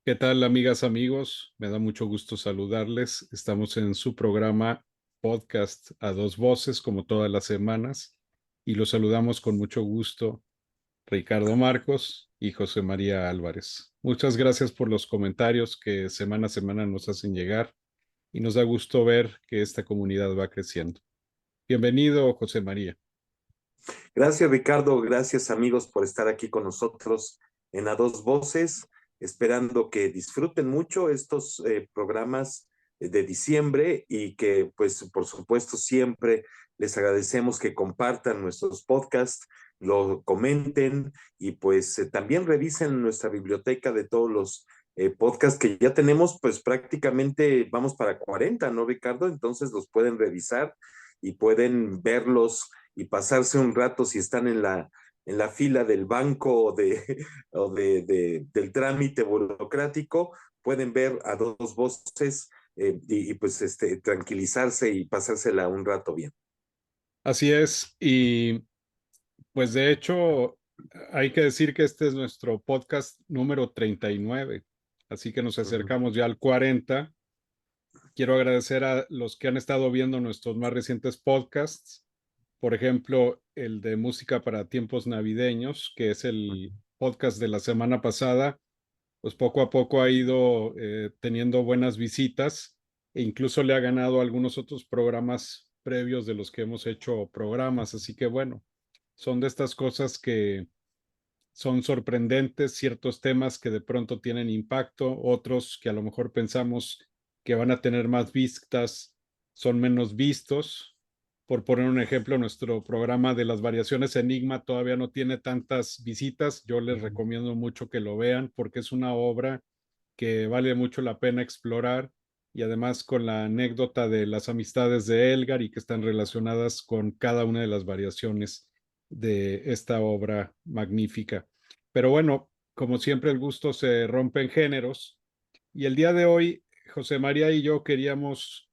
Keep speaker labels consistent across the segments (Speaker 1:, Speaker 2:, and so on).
Speaker 1: ¿Qué tal, amigas, amigos? Me da mucho gusto saludarles. Estamos en su programa podcast a dos voces, como todas las semanas, y los saludamos con mucho gusto, Ricardo Marcos y José María Álvarez. Muchas gracias por los comentarios que semana a semana nos hacen llegar y nos da gusto ver que esta comunidad va creciendo. Bienvenido, José María.
Speaker 2: Gracias, Ricardo. Gracias, amigos, por estar aquí con nosotros en A Dos Voces, esperando que disfruten mucho estos programas de diciembre y que, pues, por supuesto, siempre les agradecemos que compartan nuestros podcasts, lo comenten y, pues, también revisen nuestra biblioteca de todos los podcasts que ya tenemos, pues, prácticamente vamos para 40, ¿no, Ricardo? Entonces los pueden revisar y pueden verlos y pasarse un rato si están en la fila del banco del trámite burocrático, pueden ver a dos voces pues tranquilizarse y pasársela un rato bien.
Speaker 1: Así es, y pues de hecho hay que decir que este es nuestro podcast número 39, así que nos
Speaker 2: Uh -huh.
Speaker 1: acercamos ya al 40. Quiero agradecer a los que han estado viendo nuestros más recientes podcasts, por ejemplo, el de música para tiempos navideños, que es el podcast de la semana pasada, pues poco a poco ha ido teniendo buenas visitas e incluso le ha ganado a algunos otros programas previos de los que hemos hecho programas, así que bueno, son de estas cosas que son sorprendentes, ciertos temas que de pronto tienen impacto, otros que a lo mejor pensamos que van a tener más vistas, son menos vistos. Por poner un ejemplo, nuestro programa de las variaciones Enigma todavía no tiene tantas visitas. Yo les recomiendo mucho que lo vean porque es una obra que vale mucho la pena explorar y además con la anécdota de las amistades de Elgar y que están relacionadas con cada una de las variaciones de esta obra magnífica. Pero bueno, como siempre el gusto se rompe en géneros y el día de hoy José María y yo queríamos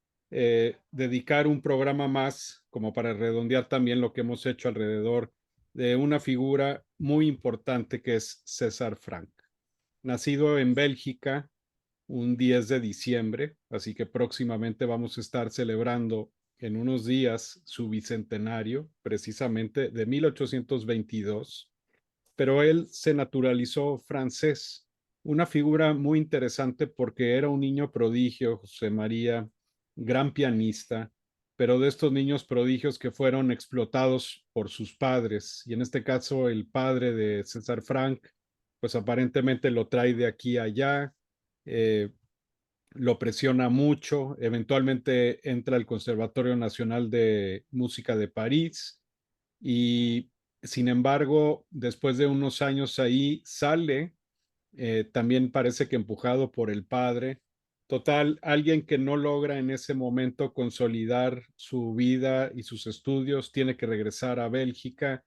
Speaker 1: dedicar un programa más como para redondear también lo que hemos hecho alrededor de una figura muy importante que es César Frank. Nacido en Bélgica un 10 de diciembre, así que próximamente vamos a estar celebrando en unos días su bicentenario, precisamente de 1822, pero él se naturalizó francés, una figura muy interesante porque era un niño prodigio, José María, gran pianista, pero de estos niños prodigios que fueron explotados por sus padres, y en este caso el padre de César Frank, pues aparentemente lo trae de aquí a allá, eh, lo presiona mucho, eventualmente entra al Conservatorio Nacional de Música de París y sin embargo, después de unos años ahí sale, también parece que empujado por el padre. Total, alguien que no logra en ese momento consolidar su vida y sus estudios, tiene que regresar a Bélgica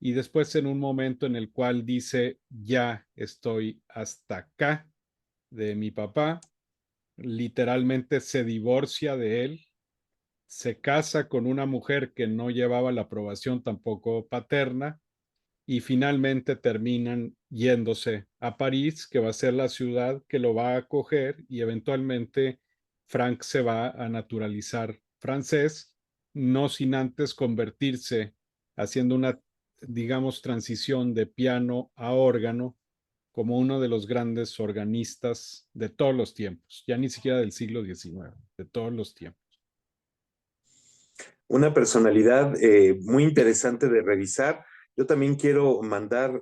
Speaker 1: y después en un momento en el cual dice, ya estoy hasta acá de mi papá, literalmente se divorcia de él, se casa con una mujer que no llevaba la aprobación tampoco paterna y finalmente terminan yéndose a París, que va a ser la ciudad que lo va a acoger y eventualmente Frank se va a naturalizar francés, no sin antes convertirse, haciendo una, digamos, transición de piano a órgano como uno de los grandes organistas de todos los tiempos, ya ni siquiera del siglo XIX, de todos los tiempos.
Speaker 2: Una personalidad muy interesante de revisar. Yo también quiero mandar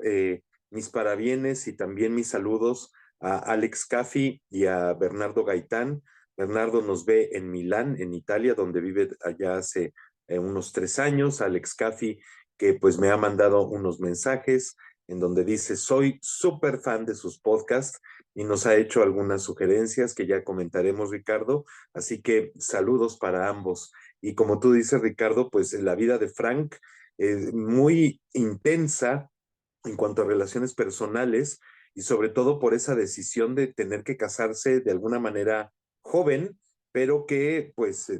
Speaker 2: mis parabienes y también mis saludos a Alex Caffi y a Bernardo Gaitán. Bernardo nos ve en Milán, en Italia, donde vive allá hace unos 3 años. Alex Caffi, que pues me ha mandado unos mensajes en donde dice, soy súper fan de sus podcasts y nos ha hecho algunas sugerencias que ya comentaremos, Ricardo. Así que saludos para ambos. Y como tú dices, Ricardo, pues la vida de Frank es muy intensa en cuanto a relaciones personales y sobre todo por esa decisión de tener que casarse de alguna manera joven, pero que pues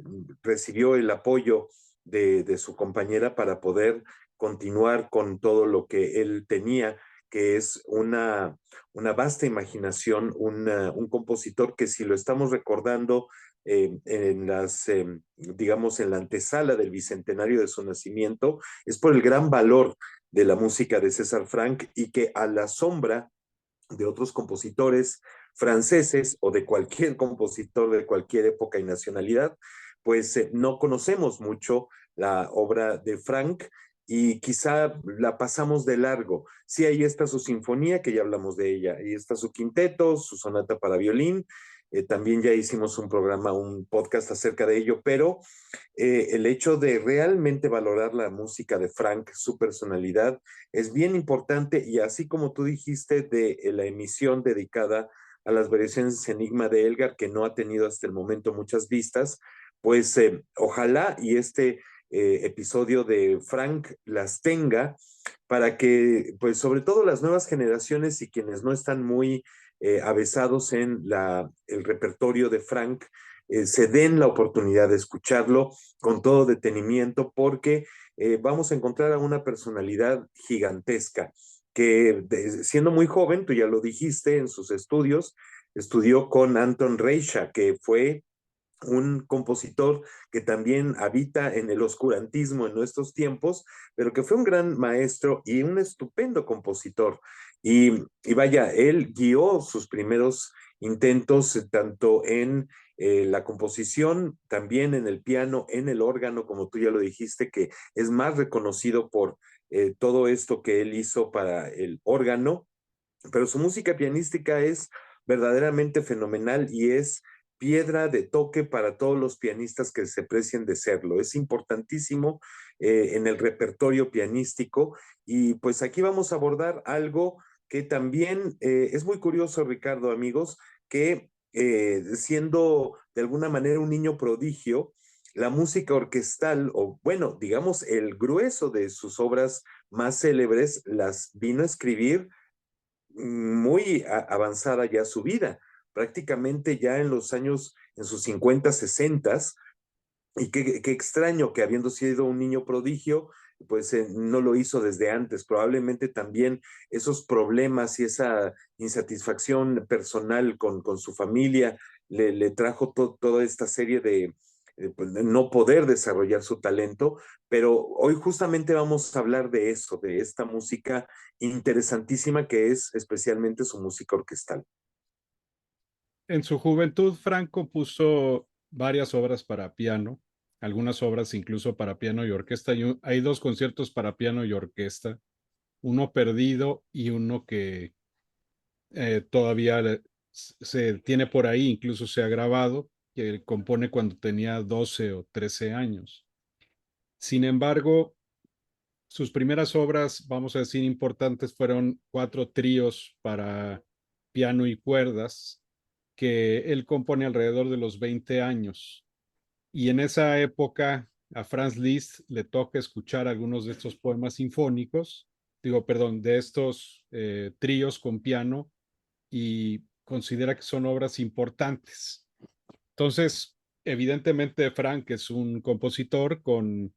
Speaker 2: recibió el apoyo de su compañera para poder continuar con todo lo que él tenía, que es una vasta imaginación, un compositor que si lo estamos recordando digamos, en la antesala del bicentenario de su nacimiento, es por el gran valor de la música de César Franck y que a la sombra de otros compositores franceses o de cualquier compositor de cualquier época y nacionalidad, pues no conocemos mucho la obra de Franck y quizá la pasamos de largo. Sí, ahí está su sinfonía, que ya hablamos de ella, ahí está su quinteto, su sonata para violín, también ya hicimos un programa, un podcast acerca de ello, pero el hecho de realmente valorar la música de Frank, su personalidad, es bien importante y así como tú dijiste de la emisión dedicada a las variaciones Enigma de Elgar, que no ha tenido hasta el momento muchas vistas, pues ojalá y este episodio de Frank las tenga para que, pues sobre todo las nuevas generaciones y quienes no están muy avesados en el repertorio de Frank, se den la oportunidad de escucharlo con todo detenimiento porque vamos a encontrar a una personalidad gigantesca que siendo muy joven, tú ya lo dijiste en sus estudios, estudió con Anton Reicha, que fue un compositor que también habita en el oscurantismo en nuestros tiempos, pero que fue un gran maestro y un estupendo compositor. Y vaya, él guió sus primeros intentos tanto en la composición, también en el piano, en el órgano, como tú ya lo dijiste, que es más reconocido por todo esto que él hizo para el órgano, pero su música pianística es verdaderamente fenomenal y es piedra de toque para todos los pianistas que se precien de serlo. Es importantísimo en el repertorio pianístico y pues aquí vamos a abordar algo que también es muy curioso, Ricardo, amigos, que siendo de alguna manera un niño prodigio, la música orquestal, o bueno, digamos, el grueso de sus obras más célebres las vino a escribir muy avanzada ya su vida, prácticamente ya en los años, en sus 50, 60, y qué extraño que habiendo sido un niño prodigio, pues no lo hizo desde antes. Probablemente también esos problemas y esa insatisfacción personal con su familia le trajo toda esta serie pues, de no poder desarrollar su talento, pero hoy justamente vamos a hablar de eso, de esta música interesantísima que es especialmente su música orquestal.
Speaker 1: En su juventud, Frank compuso varias obras para piano, algunas obras incluso para piano y orquesta. Hay dos conciertos para piano y orquesta, uno perdido y uno que todavía se tiene por ahí, incluso se ha grabado, que compone cuando tenía 12 o 13 años. Sin embargo, sus primeras obras, vamos a decir, importantes fueron cuatro tríos para piano y cuerdas que él compone alrededor de los 20 años. Y en esa época a Franz Liszt le toca escuchar algunos de estos poemas sinfónicos, digo, perdón, de estos tríos con piano y considera que son obras importantes. Entonces, evidentemente Frank es un compositor con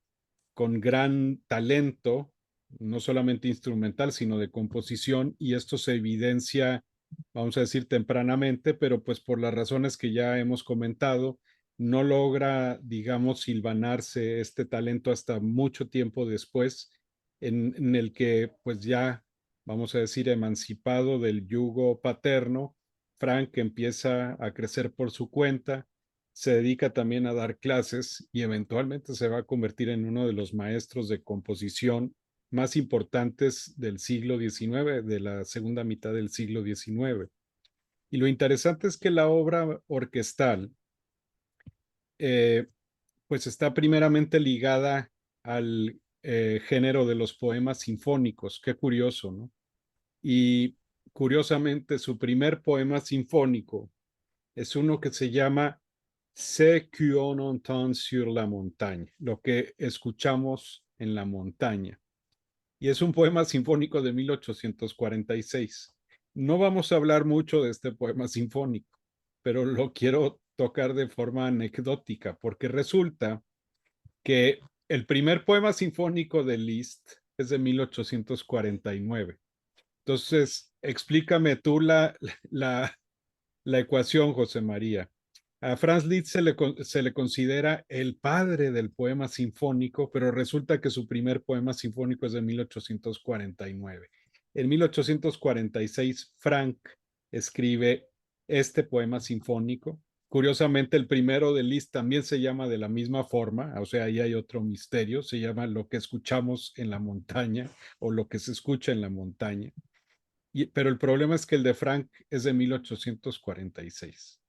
Speaker 1: gran talento, no solamente instrumental, sino de composición, y esto se evidencia, vamos a decir, tempranamente, pero pues por las razones que ya hemos comentado, no logra, digamos, hilvanarse este talento hasta mucho tiempo después, en el que pues ya, vamos a decir, emancipado del yugo paterno, Frank empieza a crecer por su cuenta, se dedica también a dar clases y eventualmente se va a convertir en uno de los maestros de composición más importantes del siglo XIX, de la segunda mitad del siglo XIX. Y lo interesante es que la obra orquestal, eh, pues está primeramente ligada al género de los poemas sinfónicos. Qué curioso, ¿no? Y curiosamente, su primer poema sinfónico es uno que se llama Ce qu'on entend sur la montagne, lo que escuchamos en la montaña. Y es un poema sinfónico de 1846. No vamos a hablar mucho de este poema sinfónico, pero lo quiero tocar de forma anecdótica, porque resulta que el primer poema sinfónico de Liszt es de 1849 Entonces, explícame tú la, la ecuación, José María. A Franz Liszt se le considera el padre del poema sinfónico, pero resulta que su primer poema sinfónico es de 1849. En 1846, Frank escribe este poema sinfónico. Curiosamente, el primero de Liszt también se llama de la misma forma, o sea, ahí hay otro misterio, se llama Lo que escuchamos en la montaña o Lo que se escucha en la montaña. Pero el problema es que el de Frank es de 1846.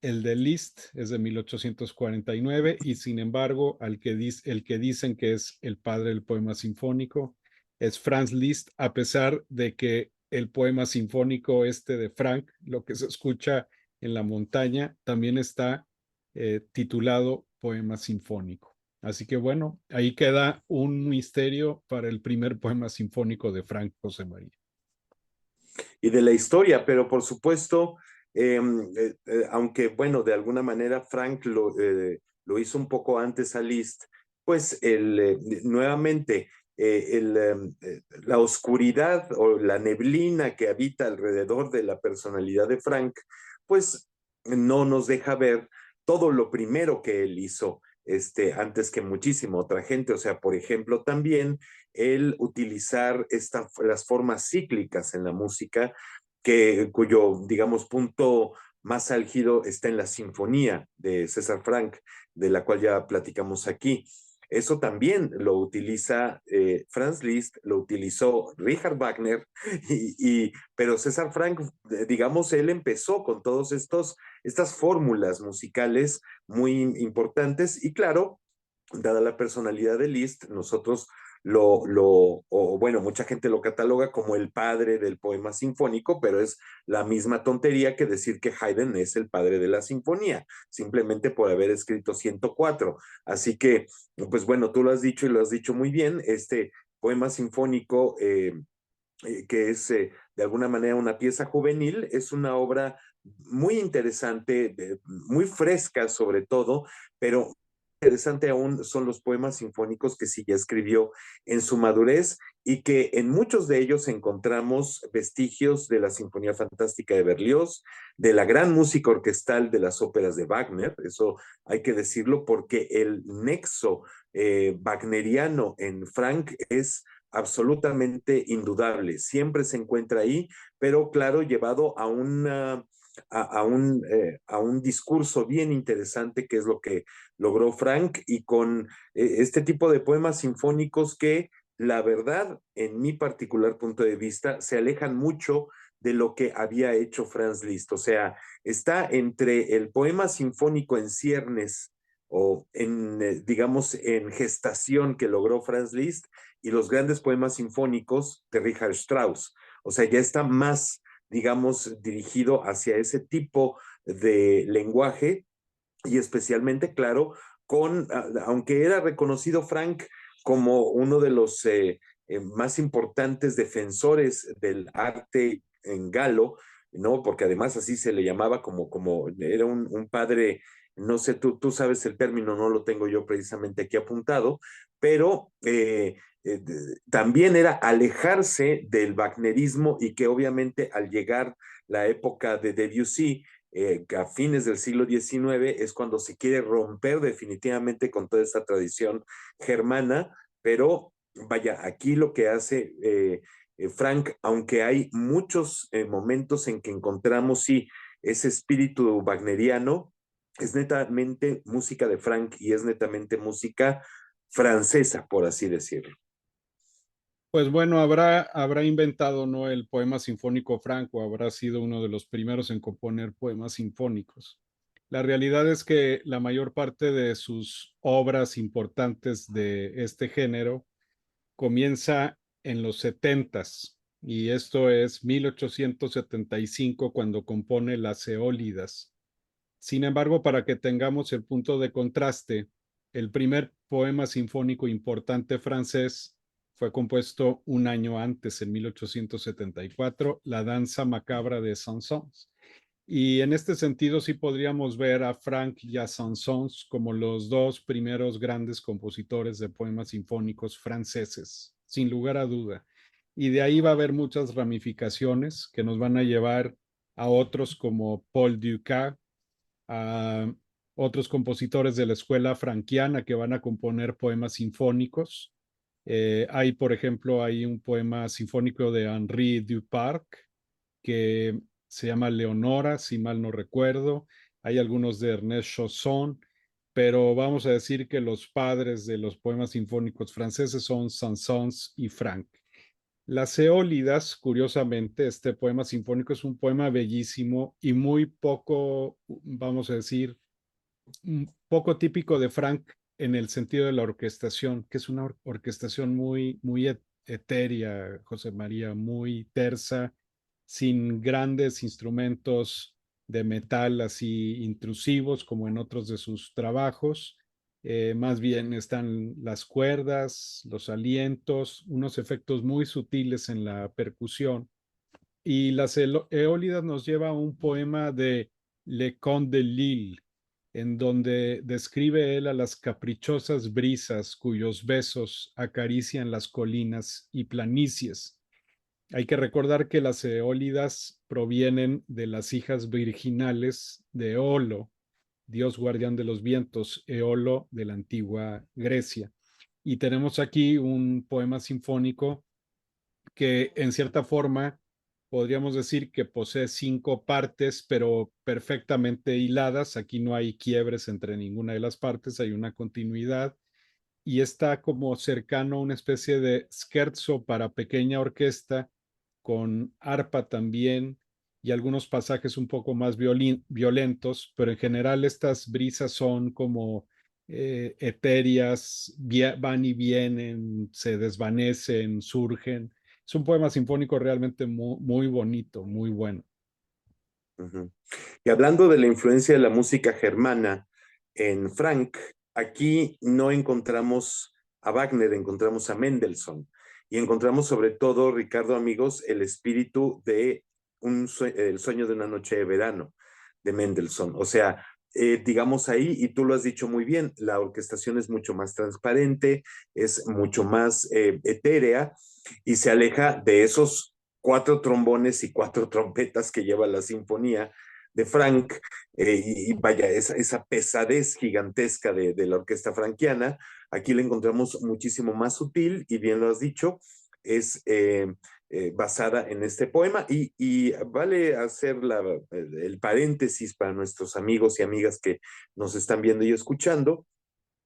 Speaker 1: El de Liszt es de 1849 y sin embargo el que dicen que es el padre del poema sinfónico es Franz Liszt, a pesar de que el poema sinfónico este de Frank, lo que se escucha en la montaña, también está titulado poema sinfónico. Así que bueno, ahí queda un misterio para el primer poema sinfónico de Frank José María.
Speaker 2: Y de la historia, pero por supuesto, aunque bueno, de alguna manera Frank lo hizo un poco antes a Liszt, pues nuevamente la oscuridad o la neblina que habita alrededor de la personalidad de Frank, pues no nos deja ver todo lo primero que él hizo. Antes que muchísima otra gente, o sea, por ejemplo, también el utilizar las formas cíclicas en la música, cuyo, digamos, punto más álgido está en la sinfonía de César Frank, de la cual ya platicamos aquí. Eso también lo utiliza Franz Liszt, lo utilizó Richard Wagner, pero César Frank, digamos, él empezó con todos estas fórmulas musicales muy importantes y claro, dada la personalidad de Liszt, nosotros o bueno, mucha gente lo cataloga como el padre del poema sinfónico, pero es la misma tontería que decir que Haydn es el padre de la sinfonía, simplemente por haber escrito 104. Así que, pues bueno, tú lo has dicho y lo has dicho muy bien, este poema sinfónico que es de alguna manera una pieza juvenil, es una obra muy interesante, muy fresca sobre todo, pero interesante aún son los poemas sinfónicos que sí ya escribió en su madurez y que en muchos de ellos encontramos vestigios de la Sinfonía Fantástica de Berlioz, de la gran música orquestal de las óperas de Wagner, eso hay que decirlo porque el nexo wagneriano en Frank es absolutamente indudable, siempre se encuentra ahí, pero claro, llevado a un discurso bien interesante que es lo que logró Frank y con este tipo de poemas sinfónicos que la verdad, en mi particular punto de vista, se alejan mucho de lo que había hecho Franz Liszt. O sea, está entre el poema sinfónico en ciernes o digamos, en gestación que logró Franz Liszt y los grandes poemas sinfónicos de Richard Strauss. O sea, ya está más, digamos, dirigido hacia ese tipo de lenguaje y especialmente, claro, aunque era reconocido Frank como uno de los más importantes defensores del arte en galo, ¿no? Porque además así se le llamaba como era un padre, no sé, tú sabes el término, no lo tengo yo precisamente aquí apuntado, pero también era alejarse del wagnerismo y que obviamente al llegar la época de Debussy, a fines del siglo XIX es cuando se quiere romper definitivamente con toda esta tradición germana, pero vaya, aquí lo que hace Frank, aunque hay muchos momentos en que encontramos, sí, ese espíritu wagneriano, es netamente música de Frank y es netamente música francesa, por así decirlo.
Speaker 1: Pues bueno, habrá inventado no el poema sinfónico Franco, habrá sido uno de los primeros en componer poemas sinfónicos. La realidad es que la mayor parte de sus obras importantes de este género comienza en los setentas y esto es 1875 cuando compone las Eólidas. Sin embargo, para que tengamos el punto de contraste, el primer poema sinfónico importante francés fue compuesto un año antes, en 1874, La danza macabra de Saint-Saëns. Y en este sentido sí podríamos ver a Frank y a Saint-Saëns como los dos primeros grandes compositores de poemas sinfónicos franceses, sin lugar a duda. y de ahí va a haber muchas ramificaciones que nos van a llevar a otros como Paul Dukas, a otros compositores de la escuela franquiana que van a componer poemas sinfónicos. Hay, por ejemplo, hay un poema sinfónico de Henri Duparc que se llama Leonora, si mal no recuerdo. Hay algunos de Ernest Chausson, pero vamos a decir que los padres de los poemas sinfónicos franceses son Saint-Saëns y Franck. Las Eólidas, curiosamente, este poema sinfónico es un poema bellísimo y muy poco, vamos a decir, poco típico de Frank en el sentido de la orquestación, que es una orquestación muy etérea, José María, muy tersa, sin grandes instrumentos de metal así intrusivos como en otros de sus trabajos. Más bien están las cuerdas, los alientos, unos efectos muy sutiles en la percusión. Y las Eólidas nos lleva a un poema de Le Conte de Lille, en donde describe él a las caprichosas brisas cuyos besos acarician las colinas y planicies. Hay que recordar que las eólidas provienen de las hijas virginales de Eolo, dios guardián de los vientos, Eolo de la antigua Grecia. Y tenemos aquí un poema sinfónico que en cierta forma podríamos decir que posee 5 partes, pero perfectamente hiladas. Aquí no hay quiebres entre ninguna de las partes, hay una continuidad y está como cercano a una especie de scherzo para pequeña orquesta con arpa también y algunos pasajes un poco más violentos, pero en general estas brisas son como etéreas, van y vienen, se desvanecen, surgen. Es un poema sinfónico realmente muy bonito, muy bueno.
Speaker 2: Ujú. Y hablando de la influencia de la música germana en Frank, aquí no encontramos a Wagner, encontramos a Mendelssohn. Y encontramos sobre todo, Ricardo, amigos, el espíritu de el sueño de una noche de verano de Mendelssohn. O sea, digamos ahí, y tú lo has dicho muy bien, la orquestación es mucho más transparente, es mucho más etérea y se aleja de esos 4 trombones y 4 trompetas que lleva la sinfonía de Frank, y vaya, esa pesadez gigantesca de la orquesta franquiana, aquí la encontramos muchísimo más sutil y bien lo has dicho, es basada en este poema y vale hacer el paréntesis para nuestros amigos y amigas que nos están viendo y escuchando.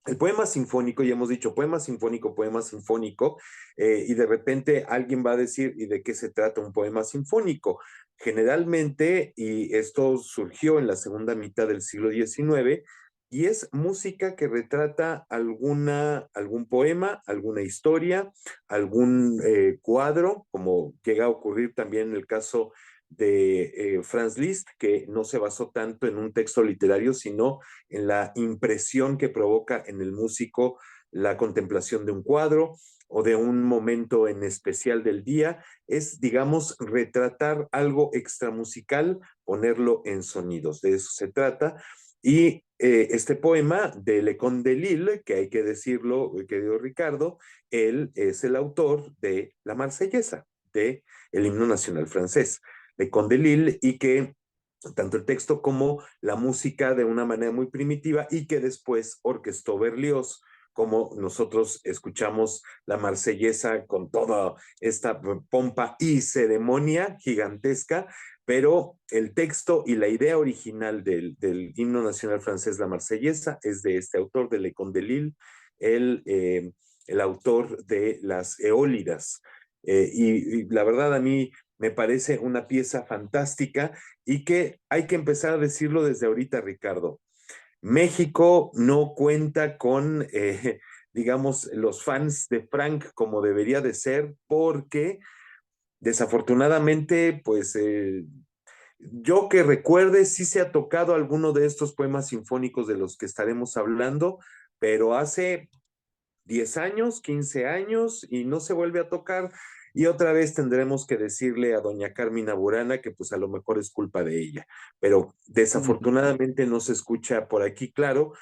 Speaker 2: El poema sinfónico, ya hemos dicho, poema sinfónico, y de repente alguien va a decir, ¿y de qué se trata un poema sinfónico? Generalmente, y esto surgió en la segunda mitad del siglo XIX, y es música que retrata algún poema, alguna historia, algún cuadro, como llega a ocurrir también en el caso de Franz Liszt, que no se basó tanto en un texto literario, sino en la impresión que provoca en el músico la contemplación de un cuadro o de un momento en especial del día, es, digamos, retratar algo extramusical, ponerlo en sonidos. De eso se trata. Y este poema de Le Conte de Lille, que hay que decirlo, querido Ricardo, él es el autor de La Marsellesa, de el himno nacional francés, Le Conte de Lille, y que tanto el texto como la música de una manera muy primitiva y que después orquestó Berlioz, como nosotros escuchamos la Marsellesa con toda esta pompa y ceremonia gigantesca, pero el texto y la idea original del himno nacional francés, la Marsellesa, es de este autor, de Le Conte de Lille, el, eh, el autor de las Eólidas. Y la verdad a mí me parece una pieza fantástica y que hay que empezar a decirlo desde ahorita, Ricardo. México no cuenta con, digamos, los fans de Frank como debería de ser, porque desafortunadamente, pues yo que recuerde, sí se ha tocado alguno de estos poemas sinfónicos de los que estaremos hablando, pero hace 10 años, 15 años y no se vuelve a tocar. Y otra vez tendremos que decirle a doña Carmina Burana que pues a lo mejor es culpa de ella. Pero desafortunadamente no se escucha por aquí, claro.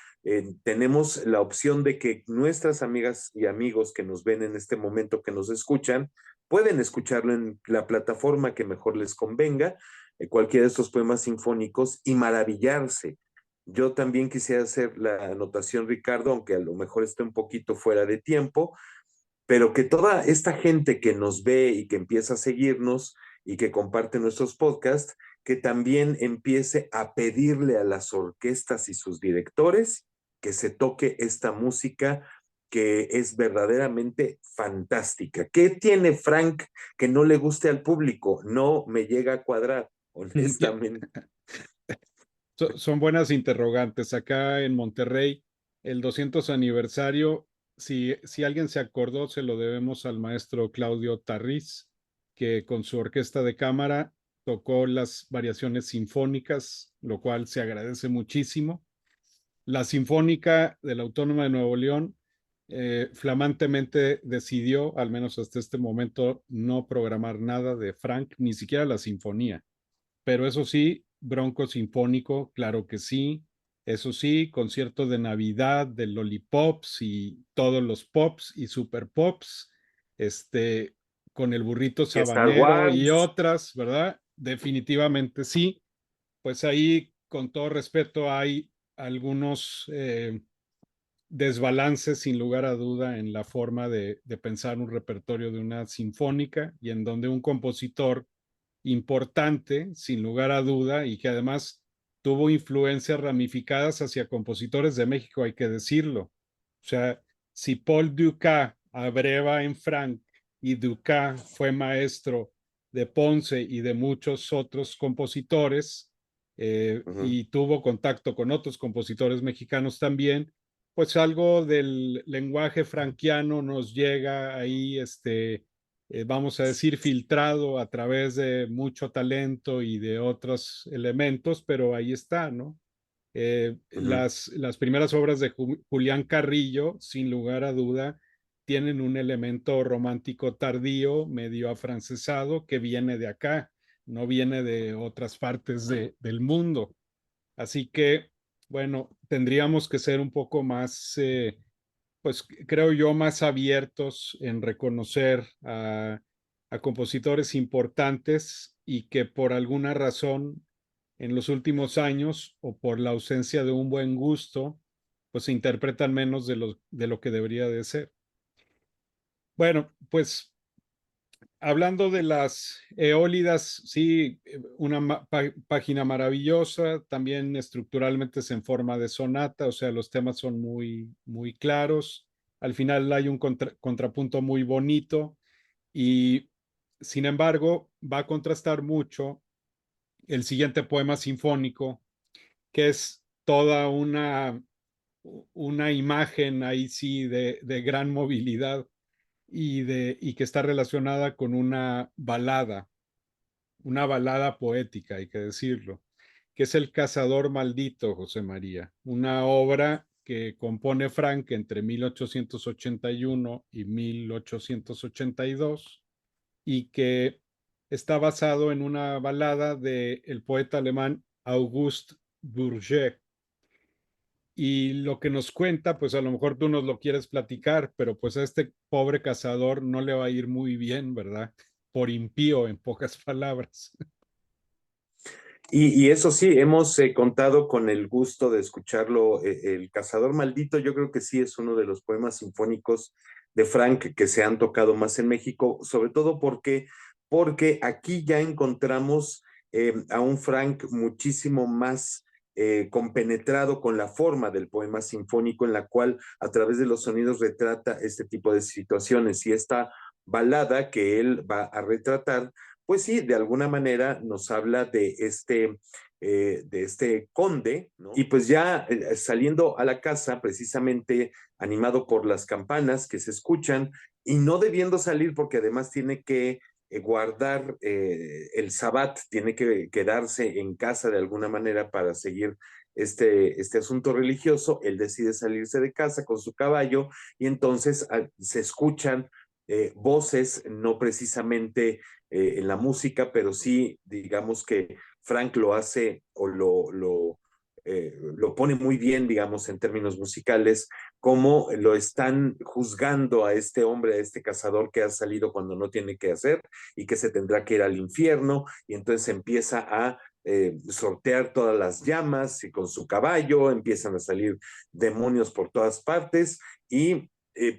Speaker 2: Tenemos la opción de que nuestras amigas y amigos que nos ven en este momento, que nos escuchan, pueden escucharlo en la plataforma que mejor les convenga, cualquiera de estos poemas sinfónicos, y maravillarse. Yo también quisiera hacer la anotación, Ricardo, aunque a lo mejor esté un poquito fuera de tiempo, pero que toda esta gente que nos ve y que empieza a seguirnos y que comparte nuestros podcasts, que también empiece a pedirle a las orquestas y sus directores que se toque esta música que es verdaderamente fantástica. ¿Qué tiene Frank que no le guste al público? No me llega a cuadrar, honestamente.
Speaker 1: Son buenas interrogantes. Acá en Monterrey, el 200 aniversario, si alguien se acordó, se lo debemos al maestro Claudio Tarris, que con su orquesta de cámara tocó las variaciones sinfónicas, lo cual se agradece muchísimo. La Sinfónica de la Autónoma de Nuevo León flamantemente decidió, al menos hasta este momento, no programar nada de Frank, ni siquiera la sinfonía. Pero eso sí, Bronco Sinfónico, claro que sí. Eso sí, concierto de Navidad de Lollipops y todos los pops y super pops, este, con el burrito
Speaker 2: Y Star
Speaker 1: sabanero y
Speaker 2: Wars.
Speaker 1: otras, ¿verdad? Definitivamente sí. Pues ahí, con todo respeto, hay algunos desbalances, sin lugar a duda, en la forma de pensar un repertorio de una sinfónica y en donde un compositor importante, sin lugar a duda, y que además tuvo influencias ramificadas hacia compositores de México, hay que decirlo. O sea, si Paul Dukas abreva en Frank y Dukas fue maestro de Ponce y de muchos otros compositores y tuvo contacto con otros compositores mexicanos también, pues algo del lenguaje franquiano nos llega ahí, vamos a decir, filtrado a través de mucho talento y de otros elementos, pero ahí está, ¿no? Las primeras obras de Julián Carrillo, sin lugar a duda, tienen un elemento romántico tardío, medio afrancesado, que viene de acá, no viene de otras partes del mundo. Así que, bueno, tendríamos que ser un poco más pues creo yo, más abiertos en reconocer a compositores importantes y que por alguna razón en los últimos años o por la ausencia de un buen gusto, pues se interpretan menos de lo que debería de ser. Bueno, pues hablando de las eólidas, sí, una página maravillosa, también estructuralmente es en forma de sonata, o sea, los temas son muy, muy claros. Al final hay un contrapunto muy bonito y, sin embargo, va a contrastar mucho el siguiente poema sinfónico, que es toda una imagen ahí sí de gran movilidad y que está relacionada con una balada poética, hay que decirlo, que es El Cazador Maldito, José María, una obra que compone Frank entre 1881 y 1882 y que está basado en una balada del poeta alemán Auguste Bourget. Y lo que nos cuenta, pues a lo mejor tú nos lo quieres platicar, pero pues a este pobre cazador no le va a ir muy bien, ¿verdad? Por impío, en pocas palabras.
Speaker 2: Y eso sí, hemos contado con el gusto de escucharlo. El Cazador Maldito, yo creo que sí es uno de los poemas sinfónicos de Frank que se han tocado más en México, sobre todo porque aquí ya encontramos a un Frank muchísimo más compenetrado con la forma del poema sinfónico, en la cual a través de los sonidos retrata este tipo de situaciones. Y esta balada que él va a retratar, pues sí, de alguna manera nos habla de este conde, ¿no? Y pues ya saliendo a la casa, precisamente animado por las campanas que se escuchan y no debiendo salir porque además tiene que guardar el sabbat, tiene que quedarse en casa de alguna manera para seguir este asunto religioso. Él decide salirse de casa con su caballo y entonces se escuchan voces, no precisamente en la música, pero sí, digamos que Frank lo hace o lo pone muy bien, digamos, en términos musicales, cómo lo están juzgando a este hombre, a este cazador que ha salido cuando no tiene que hacer y que se tendrá que ir al infierno, y entonces empieza a sortear todas las llamas y con su caballo empiezan a salir demonios por todas partes y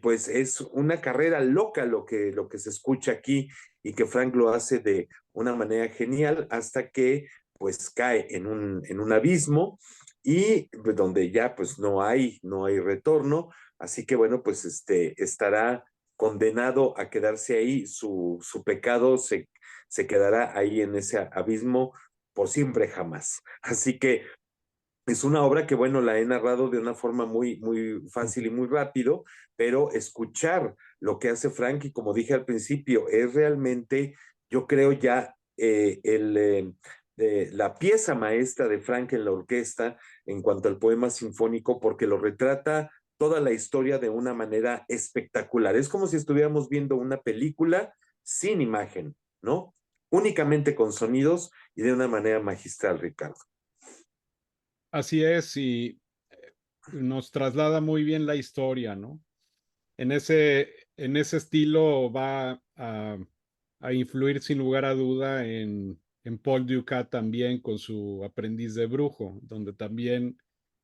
Speaker 2: pues es una carrera loca lo que se escucha aquí y que Frank lo hace de una manera genial hasta que pues cae en un abismo y donde ya pues no hay retorno, así que bueno, pues estará condenado a quedarse ahí, su pecado se quedará ahí en ese abismo por siempre jamás. Así que es una obra que, bueno, la he narrado de una forma muy fácil y muy rápido, pero escuchar lo que hace Frank, y como dije al principio, es realmente, yo creo ya, la pieza maestra de Frank en la orquesta en cuanto al poema sinfónico, porque lo retrata toda la historia de una manera espectacular. Es como si estuviéramos viendo una película sin imagen, ¿no? Únicamente con sonidos y de una manera magistral, Ricardo.
Speaker 1: Así es, y nos traslada muy bien la historia, ¿no? En ese estilo va a influir sin lugar a duda en Paul Dukas también con su Aprendiz de Brujo, donde también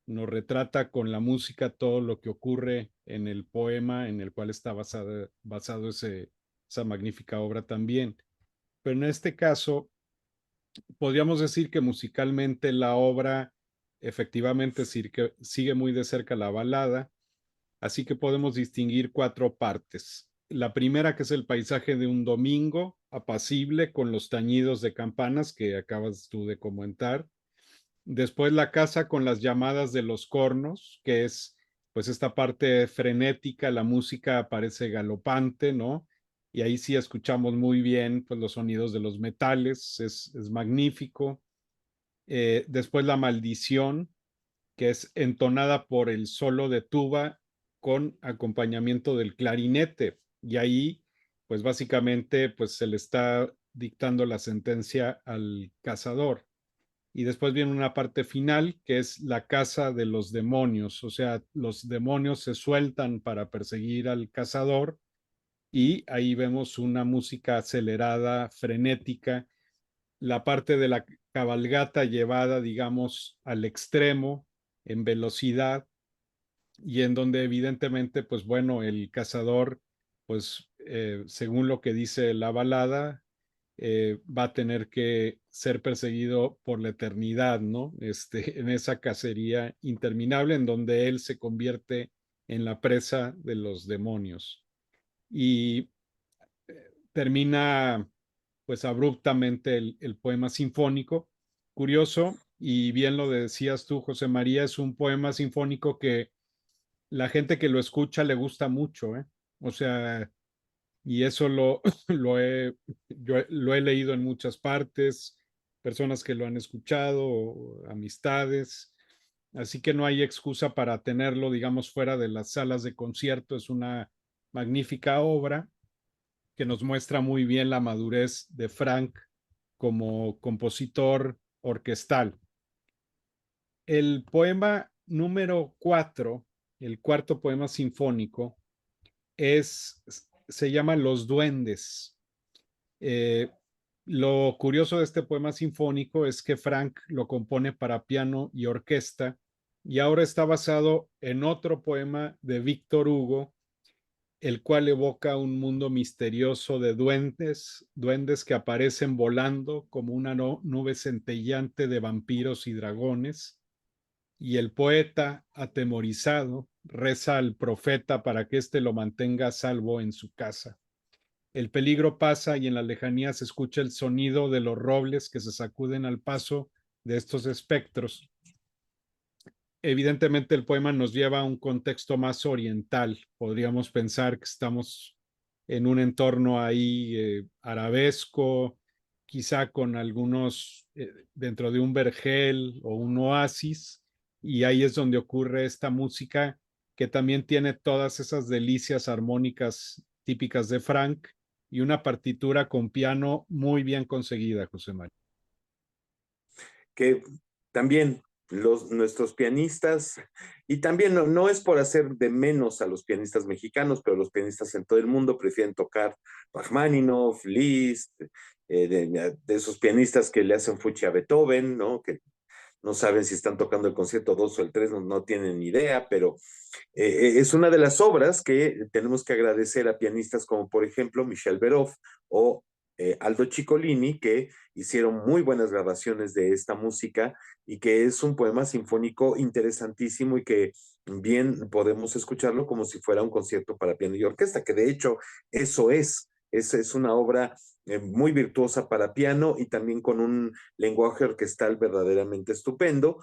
Speaker 1: nos retrata con la música todo lo que ocurre en el poema en el cual está basado esa magnífica obra también. Pero en este caso, podríamos decir que musicalmente la obra efectivamente sigue muy de cerca la balada, así que podemos distinguir cuatro partes. La primera, que es el paisaje de un domingo apacible con los tañidos de campanas que acabas tú de comentar. Después la casa con las llamadas de los cornos, que es pues esta parte frenética, la música parece galopante, ¿no? Y ahí sí escuchamos muy bien pues los sonidos de los metales, es magnífico. Después la maldición, que es entonada por el solo de tuba con acompañamiento del clarinete. Y ahí, pues básicamente, pues se le está dictando la sentencia al cazador. Y después viene una parte final, que es la caza de los demonios. O sea, los demonios se sueltan para perseguir al cazador y ahí vemos una música acelerada, frenética, la parte de la cabalgata llevada, digamos, al extremo en velocidad y en donde evidentemente, pues bueno, el cazador, pues según lo que dice la balada, va a tener que ser perseguido por la eternidad, ¿no? En esa cacería interminable en donde él se convierte en la presa de los demonios. Y termina pues abruptamente el poema sinfónico. Curioso, y bien lo decías tú, José María, es un poema sinfónico que la gente que lo escucha le gusta mucho, ¿eh? O sea, y eso lo he leído en muchas partes, personas que lo han escuchado, amistades, así que no hay excusa para tenerlo, digamos, fuera de las salas de concierto. Es una magnífica obra que nos muestra muy bien la madurez de Frank como compositor orquestal. El poema número 4, el cuarto poema sinfónico, se llama Los Duendes. Eh, lo curioso de este poema sinfónico es que Frank lo compone para piano y orquesta y ahora está basado en otro poema de Víctor Hugo, el cual evoca un mundo misterioso de duendes, duendes que aparecen volando como una nube centellante de vampiros y dragones, y el poeta, atemorizado, reza al profeta para que éste lo mantenga a salvo en su casa. El peligro pasa y en la lejanía se escucha el sonido de los robles que se sacuden al paso de estos espectros. Evidentemente el poema nos lleva a un contexto más oriental. Podríamos pensar que estamos en un entorno ahí arabesco, quizá con algunos dentro de un vergel o un oasis, y ahí es donde ocurre esta música que también tiene todas esas delicias armónicas típicas de Frank y una partitura con piano muy bien conseguida, José María.
Speaker 2: Que también nuestros pianistas, y también no es por hacer de menos a los pianistas mexicanos, pero los pianistas en todo el mundo prefieren tocar Rachmaninoff, Liszt, de esos pianistas que le hacen fuchi a Beethoven, ¿no? Que no saben si están tocando el concierto 2 o el 3, no tienen ni idea, pero es una de las obras que tenemos que agradecer a pianistas como por ejemplo Michel Beroff o Aldo Ciccolini, que hicieron muy buenas grabaciones de esta música y que es un poema sinfónico interesantísimo y que bien podemos escucharlo como si fuera un concierto para piano y orquesta, que de hecho eso es una obra muy virtuosa para piano y también con un lenguaje orquestal verdaderamente estupendo.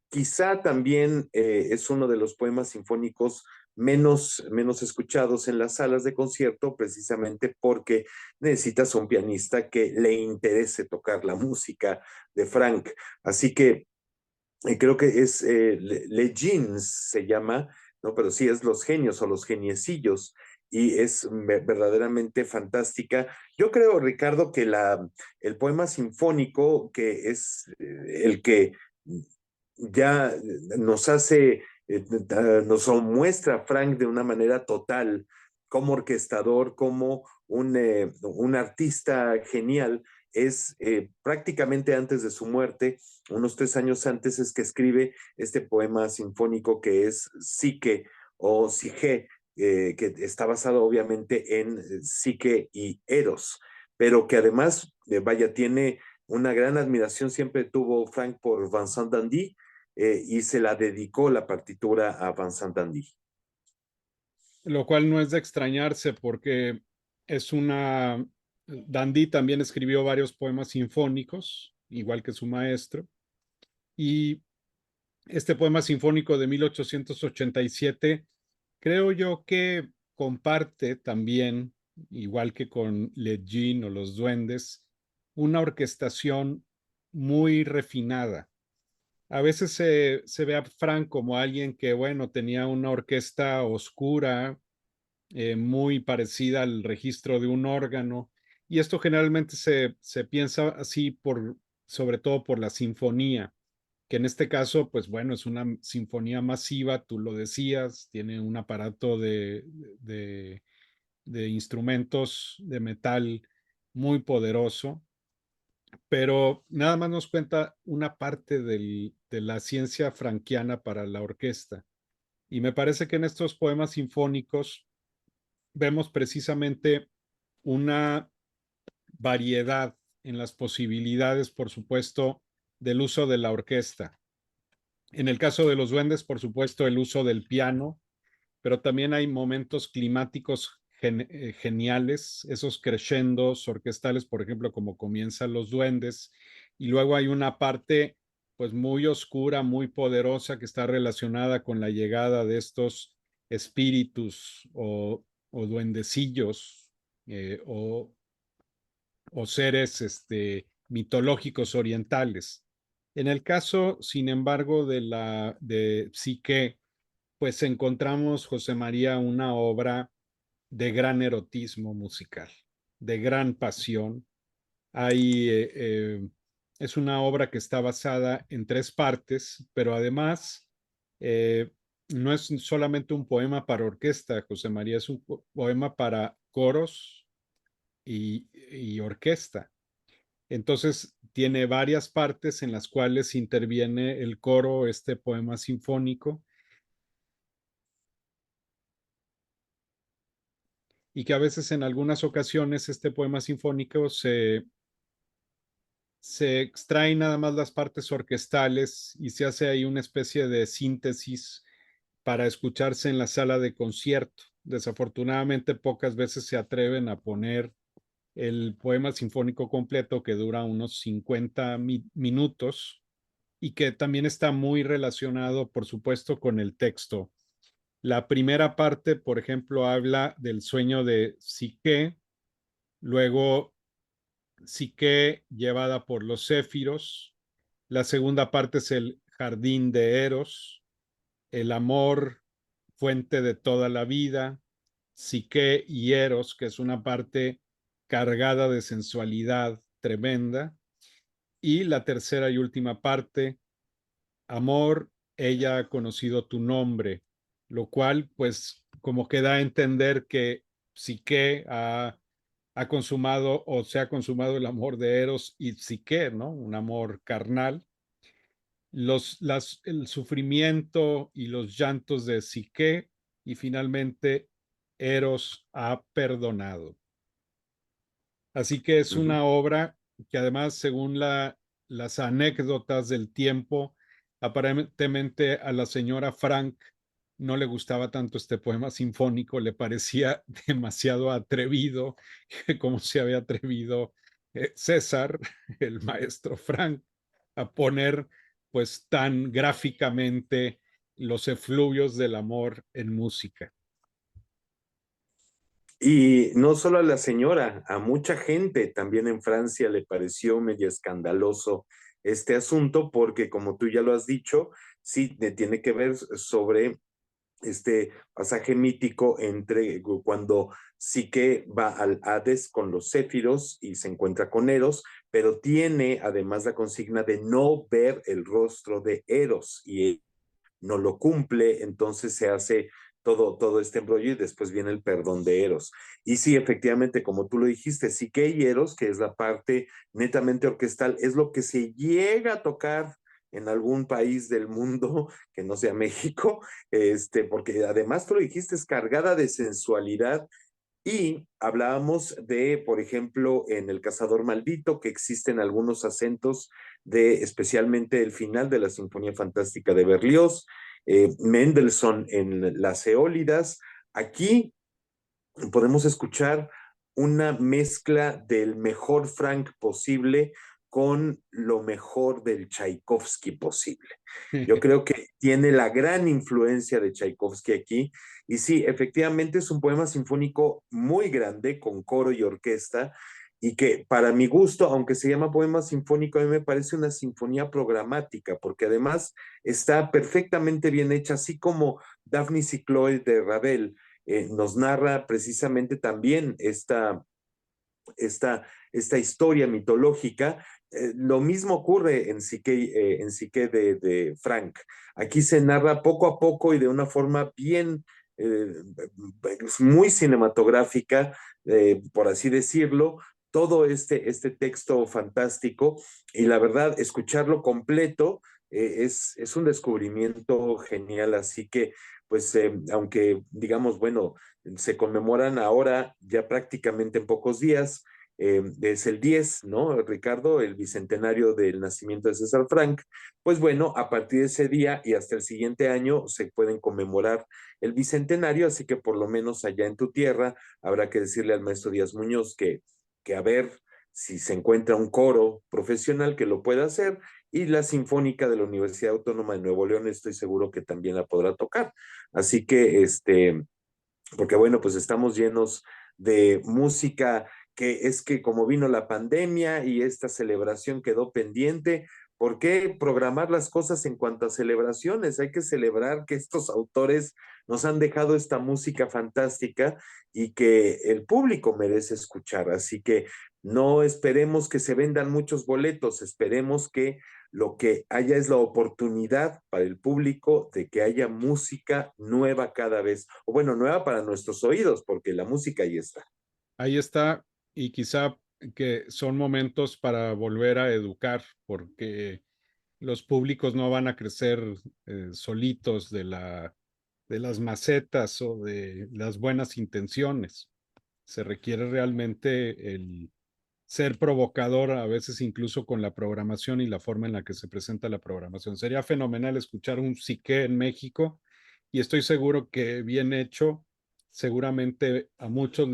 Speaker 2: Quizá también es uno de los poemas sinfónicos menos escuchados en las salas de concierto, precisamente porque necesitas un pianista que le interese tocar la música de Frank. Así que creo que es Le Jeans se llama, ¿no? Pero sí es Los Genios o Los Geniecillos, y es verdaderamente fantástica. Yo creo, Ricardo, que el poema sinfónico, que es el que ya nos hace, nos muestra Frank de una manera total, como orquestador, como un artista genial, es prácticamente antes de su muerte, unos 3 años antes, es que escribe este poema sinfónico que es Psique o Sige, que está basado obviamente en Psique y Eros, pero que además, vaya, tiene una gran admiración, siempre tuvo Frank por Vincent Dandy, y se la dedicó la partitura a Vincent Dandy.
Speaker 1: Lo cual no es de extrañarse porque es una... Dandy también escribió varios poemas sinfónicos, igual que su maestro, y este poema sinfónico de 1887, creo yo que comparte también, igual que con Le Jean o Los Duendes, una orquestación muy refinada. A veces se ve a Frank como alguien que, bueno, tenía una orquesta oscura, muy parecida al registro de un órgano, y esto generalmente se piensa así sobre todo por la sinfonía, que en este caso, pues bueno, es una sinfonía masiva, tú lo decías, tiene un aparato de instrumentos de metal muy poderoso, pero nada más nos cuenta una parte de la ciencia franquiana para la orquesta. Y me parece que en estos poemas sinfónicos vemos precisamente una variedad en las posibilidades, por supuesto, del uso de la orquesta. En el caso de los duendes, por supuesto, el uso del piano, pero también hay momentos climáticos geniales, esos crescendos orquestales, por ejemplo, como comienzan los duendes, y luego hay una parte pues muy oscura, muy poderosa que está relacionada con la llegada de estos espíritus o duendecillos o seres mitológicos orientales. En el caso, sin embargo, de Psique, pues encontramos, José María, una obra de gran erotismo musical, de gran pasión. Hay, es una obra que está basada en 3 partes, pero además no es solamente un poema para orquesta, José María, es un poema para coros y orquesta. Entonces, tiene varias partes en las cuales interviene el coro, este poema sinfónico, y que a veces en algunas ocasiones este poema sinfónico se extraen nada más las partes orquestales y se hace ahí una especie de síntesis para escucharse en la sala de concierto. Desafortunadamente, pocas veces se atreven a poner el poema sinfónico completo, que dura unos 50 minutos y que también está muy relacionado, por supuesto, con el texto. La primera parte, por ejemplo, habla del sueño de Psique, luego Psique llevada por los céfiros. La segunda parte es el jardín de Eros, el amor, fuente de toda la vida, Psique y Eros, que es una parte cargada de sensualidad tremenda. Y la tercera y última parte, amor, ella ha conocido tu nombre, lo cual pues como que da a entender que Psique ha consumado o se ha consumado el amor de Eros y Psique, ¿no? Un amor carnal. El sufrimiento y los llantos de Psique y finalmente Eros ha perdonado. Así que es una obra que además, según las anécdotas del tiempo, aparentemente a la señora Frank no le gustaba tanto este poema sinfónico, le parecía demasiado atrevido, como se había atrevido César, el maestro Frank, a poner pues tan gráficamente los efluvios del amor en música.
Speaker 2: Y no solo a la señora, a mucha gente también en Francia le pareció medio escandaloso este asunto, porque como tú ya lo has dicho, sí tiene que ver sobre este pasaje mítico entre cuando Psique va al Hades con los Céfiros y se encuentra con Eros, pero tiene además la consigna de no ver el rostro de Eros y no lo cumple, entonces se hace todo este embrollo y después viene el perdón de Eros. Y sí, efectivamente, como tú lo dijiste, Psique y Eros, que es la parte netamente orquestal, es lo que se llega a tocar en algún país del mundo que no sea México, porque además tú lo dijiste, es cargada de sensualidad y hablábamos de, por ejemplo, en El Cazador Maldito, que existen algunos acentos de especialmente el final de la Sinfonía Fantástica de Berlioz, Mendelssohn en Las Eólidas. Aquí podemos escuchar una mezcla del mejor Frank posible con lo mejor del Tchaikovsky posible. Yo creo que tiene la gran influencia de Tchaikovsky aquí. Y sí, efectivamente es un poema sinfónico muy grande, con coro y orquesta, y que para mi gusto, aunque se llama poema sinfónico, a mí me parece una sinfonía programática, porque además está perfectamente bien hecha, así como Daphnis y Chloe de Ravel nos narra precisamente también esta historia mitológica. Lo mismo ocurre en Psique de Frank. Aquí se narra poco a poco y de una forma bien, eh, muy cinematográfica, por así decirlo, todo este texto fantástico y la verdad, escucharlo completo es un descubrimiento genial, así que pues aunque digamos, bueno, se conmemoran ahora ya prácticamente en pocos días, es el 10, ¿no, Ricardo? El bicentenario del nacimiento de César Frank. Pues bueno, a partir de ese día y hasta el siguiente año se pueden conmemorar el bicentenario, así que por lo menos allá en tu tierra habrá que decirle al maestro Díaz Muñoz que a ver si se encuentra un coro profesional que lo pueda hacer y la Sinfónica de la Universidad Autónoma de Nuevo León estoy seguro que también la podrá tocar. Así que porque bueno, pues estamos llenos de música que es que como vino la pandemia y esta celebración quedó pendiente, ¿por qué programar las cosas en cuanto a celebraciones? Hay que celebrar que estos autores nos han dejado esta música fantástica y que el público merece escuchar. Así que no esperemos que se vendan muchos boletos, esperemos que lo que haya es la oportunidad para el público de que haya música nueva cada vez, o bueno, nueva para nuestros oídos, porque la música ahí está.
Speaker 1: Ahí está, y quizá que son momentos para volver a educar, porque los públicos no van a crecer solitos de las macetas o de las buenas intenciones. Se requiere realmente el ser provocador, a veces incluso con la programación y la forma en la que se presenta la programación. Sería fenomenal escuchar un psique en México y estoy seguro que bien hecho, seguramente a muchos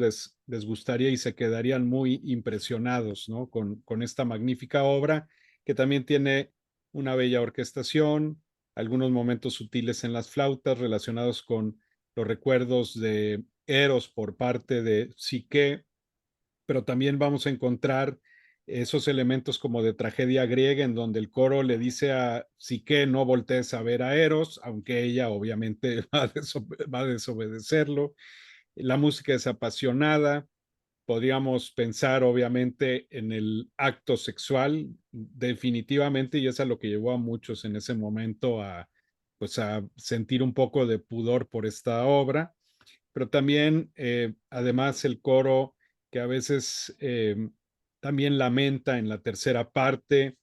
Speaker 1: les gustaría y se quedarían muy impresionados, ¿no? Con esta magnífica obra que también tiene una bella orquestación, algunos momentos sutiles en las flautas relacionados con los recuerdos de Eros por parte de Psique, pero también vamos a encontrar esos elementos como de tragedia griega en donde el coro le dice a Psique no voltees a ver a Eros, aunque ella obviamente va a desobedecerlo. La música es apasionada, podríamos pensar obviamente en el acto sexual, definitivamente, y es a lo que llevó a muchos en ese momento a, pues a sentir un poco de pudor por esta obra, pero también además el coro que a veces también lamenta en la tercera parte.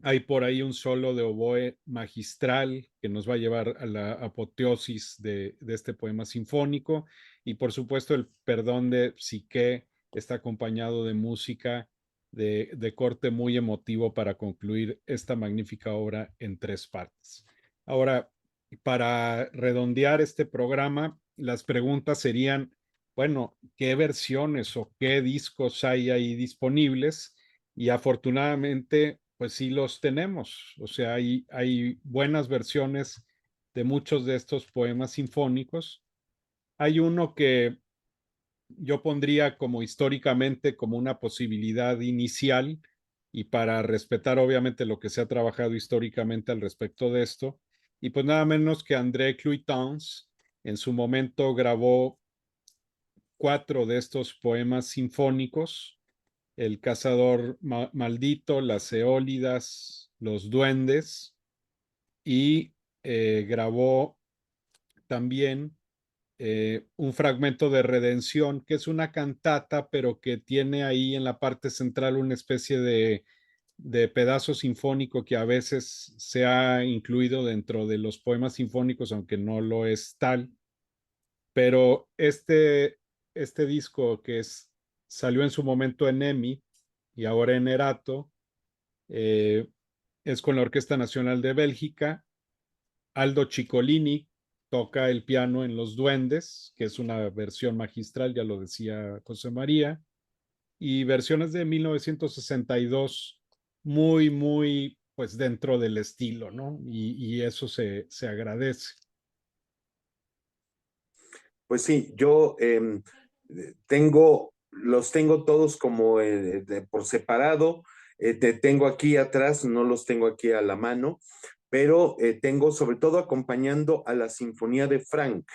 Speaker 1: Hay por ahí un solo de oboe magistral que nos va a llevar a la apoteosis de este poema sinfónico. Y por supuesto el perdón de Psique está acompañado de música de corte muy emotivo para concluir esta magnífica obra en tres partes. Ahora, para redondear este programa, las preguntas serían, bueno, ¿qué versiones o qué discos hay ahí disponibles? Y afortunadamente, pues sí los tenemos. O sea, hay buenas versiones de muchos de estos poemas sinfónicos. Hay uno que yo pondría como históricamente como una posibilidad inicial y para respetar obviamente lo que se ha trabajado históricamente al respecto de esto. Y pues nada menos que André Cluitans en su momento grabó 4 de estos poemas sinfónicos: El cazador maldito, Las eólidas, Los duendes, y grabó también un fragmento de Redención, que es una cantata, pero que tiene ahí en la parte central una especie de pedazo sinfónico que a veces se ha incluido dentro de los poemas sinfónicos, aunque no lo es tal. Pero este disco salió en su momento en EMI y ahora en Erato, eh, es con la Orquesta Nacional de Bélgica. Aldo Ciccolini toca el piano en Los Duendes, que es una versión magistral, ya lo decía José María, y versiones de 1962 muy, muy, pues dentro del estilo, ¿no? Y eso se agradece.
Speaker 2: Pues sí, yo los tengo todos como por separado. Te tengo aquí atrás, no los tengo aquí a la mano, pero tengo sobre todo acompañando a la Sinfonía de Frank.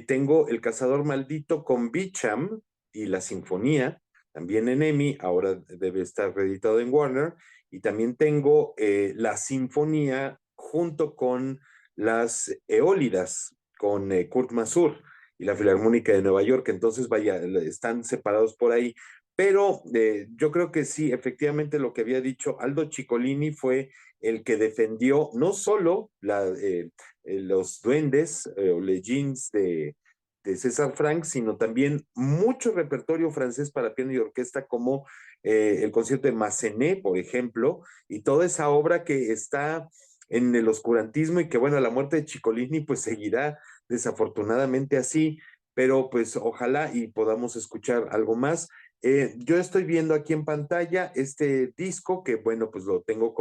Speaker 2: Tengo El Cazador Maldito con Beecham y la Sinfonía, también en EMI, ahora debe estar reeditado en Warner, y también tengo la Sinfonía junto con las Eólidas, con Kurt Masur y la Filarmónica de Nueva York. Entonces, vaya, están separados por ahí. Pero yo creo que sí, efectivamente lo que había dicho Aldo Ciccolini fue el que defendió no solo los duendes o les jeans de César Frank, sino también mucho repertorio francés para piano y orquesta, como el concierto de Massenet, por ejemplo, y toda esa obra que está en el oscurantismo y que, bueno, la muerte de Ciccolini pues seguirá desafortunadamente así, pero pues ojalá y podamos escuchar algo más. Yo estoy viendo aquí en pantalla este disco que, bueno, pues lo tengo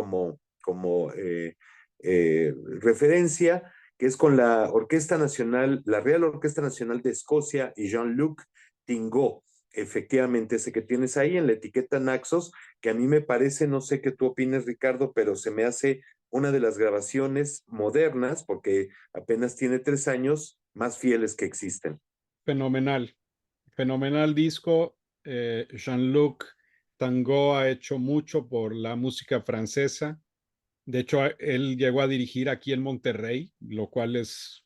Speaker 2: referencia, que es con la Orquesta Nacional, la Real Orquesta Nacional de Escocia y Jean-Luc Tingot. Efectivamente, ese que tienes ahí en la etiqueta Naxos, que a mí me parece, no sé qué tú opines, Ricardo, pero se me hace una de las grabaciones modernas, porque apenas tiene 3 años, más fieles que existen.
Speaker 1: Fenomenal, fenomenal disco. Jean-Luc Tango ha hecho mucho por la música francesa. De hecho, él llegó a dirigir aquí en Monterrey, lo cual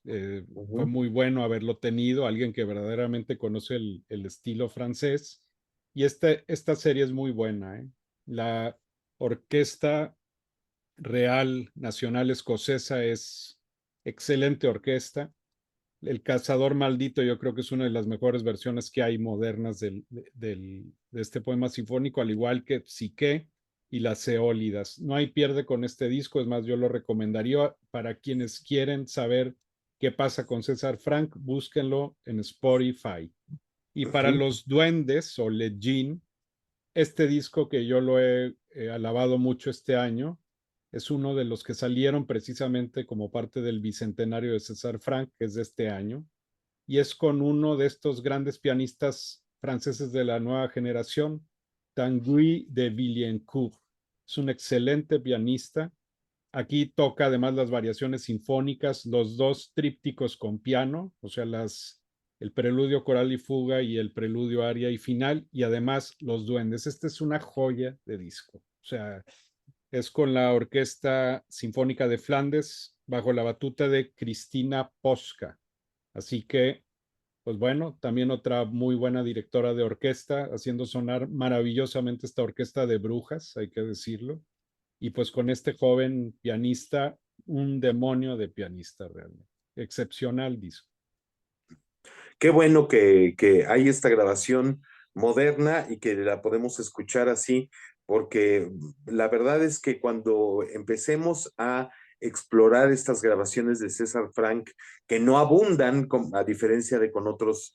Speaker 1: fue muy bueno haberlo tenido, alguien que verdaderamente conoce el estilo francés. Y esta serie es muy buena, ¿eh? La Orquesta Real Nacional Escocesa es excelente orquesta. El Cazador Maldito yo creo que es una de las mejores versiones que hay modernas de este poema sinfónico, al igual que Psique y Las Eólidas. No hay pierde con este disco, es más, yo lo recomendaría para quienes quieren saber qué pasa con César Frank, búsquenlo en Spotify. Y para los duendes o Le Jean, este disco que yo lo he alabado mucho este año, es uno de los que salieron precisamente como parte del bicentenario de César Frank, que es de este año, y es con uno de estos grandes pianistas franceses de la nueva generación, Tanguy de Villencourt. Es un excelente pianista. Aquí toca además las variaciones sinfónicas, los dos trípticos con piano, o sea, el preludio coral y fuga y el preludio aria y final, y además los duendes. Esta es una joya de disco. O sea, es con la Orquesta Sinfónica de Flandes bajo la batuta de Cristina Posca. Así que, pues bueno, también otra muy buena directora de orquesta, haciendo sonar maravillosamente esta orquesta de brujas, hay que decirlo. Y pues con este joven pianista, un demonio de pianista realmente. Excepcional disco.
Speaker 2: Qué bueno que hay esta grabación moderna y que la podemos escuchar así, porque la verdad es que cuando empecemos a explorar estas grabaciones de César Franck, que no abundan, a diferencia de con otros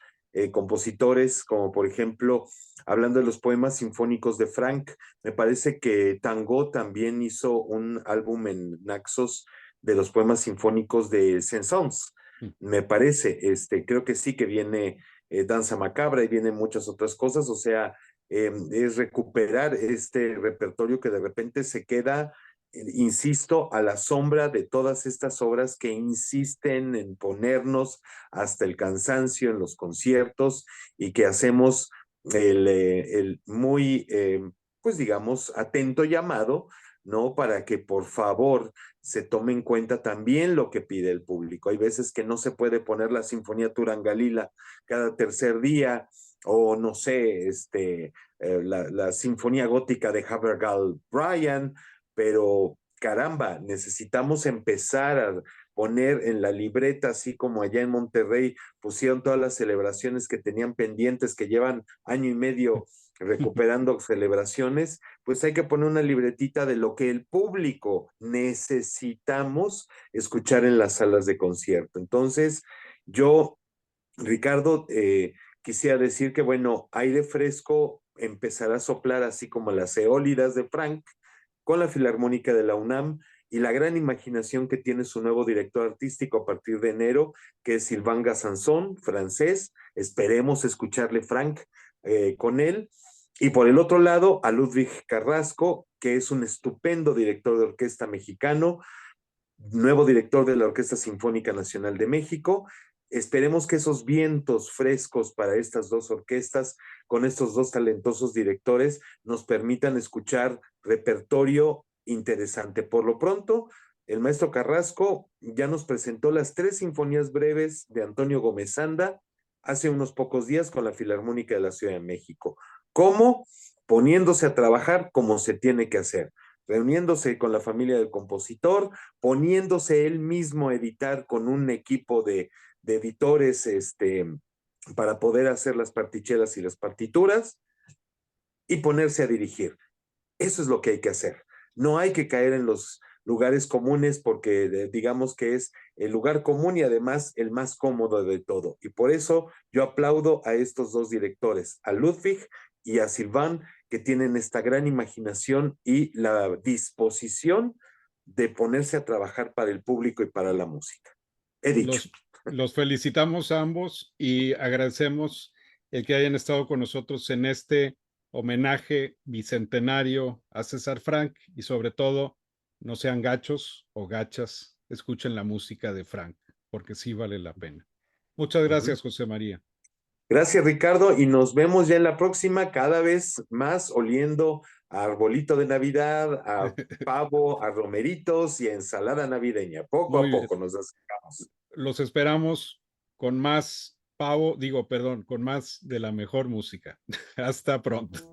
Speaker 2: compositores, como por ejemplo, hablando de los poemas sinfónicos de Franck, me parece que Tango también hizo un álbum en Naxos de los poemas sinfónicos de Saint-Saëns, me parece, creo que sí que viene Danza Macabra y vienen muchas otras cosas, o sea, es recuperar este repertorio que de repente se queda, insisto, a la sombra de todas estas obras que insisten en ponernos hasta el cansancio en los conciertos y que hacemos el muy, pues digamos, atento llamado, ¿no? Para que por favor se tome en cuenta también lo que pide el público. Hay veces que no se puede poner la Sinfonía Turangalila cada tercer día, o no sé, la Sinfonía Gótica de Havergal Bryan, pero caramba, necesitamos empezar a poner en la libreta, así como allá en Monterrey pusieron todas las celebraciones que tenían pendientes, que llevan año y medio recuperando celebraciones, pues hay que poner una libretita de lo que el público necesitamos escuchar en las salas de concierto. Entonces, yo, Ricardo, quisiera decir que, bueno, aire fresco empezará a soplar así como las eólidas de Frank con la Filarmónica de la UNAM y la gran imaginación que tiene su nuevo director artístico a partir de enero, que es Sylvain Gassanson, francés. Esperemos escucharle Frank con él. Y por el otro lado, a Ludwig Carrasco, que es un estupendo director de orquesta mexicano, nuevo director de la Orquesta Sinfónica Nacional de México. Esperemos que esos vientos frescos para estas dos orquestas, con estos dos talentosos directores, nos permitan escuchar repertorio interesante. Por lo pronto, el maestro Carrasco ya nos presentó las 3 sinfonías breves de Antonio Gómez Anda hace unos pocos días con la Filarmónica de la Ciudad de México. ¿Cómo? Poniéndose a trabajar como se tiene que hacer, reuniéndose con la familia del compositor, poniéndose él mismo a editar con un equipo de editores para poder hacer las partichelas y las partituras y ponerse a dirigir. Eso es lo que hay que hacer. No hay que caer en los lugares comunes porque digamos que es el lugar común y además el más cómodo de todo. Y por eso yo aplaudo a estos dos directores, a Ludwig y a Sylvain, que tienen esta gran imaginación y la disposición de ponerse a trabajar para el público y para la música. He dicho.
Speaker 1: Los felicitamos a ambos y agradecemos el que hayan estado con nosotros en este homenaje bicentenario a César Franck y sobre todo, no sean gachos o gachas, escuchen la música de Franck, porque sí vale la pena. Muchas gracias, José María.
Speaker 2: Gracias, Ricardo, y nos vemos ya en la próxima, cada vez más oliendo a arbolito de Navidad, a pavo, a romeritos y a ensalada navideña. Poco
Speaker 1: Muy
Speaker 2: a
Speaker 1: bien.
Speaker 2: poco nos acercamos.
Speaker 1: Los esperamos con más pavo, digo, perdón, con más de la mejor música. Hasta pronto.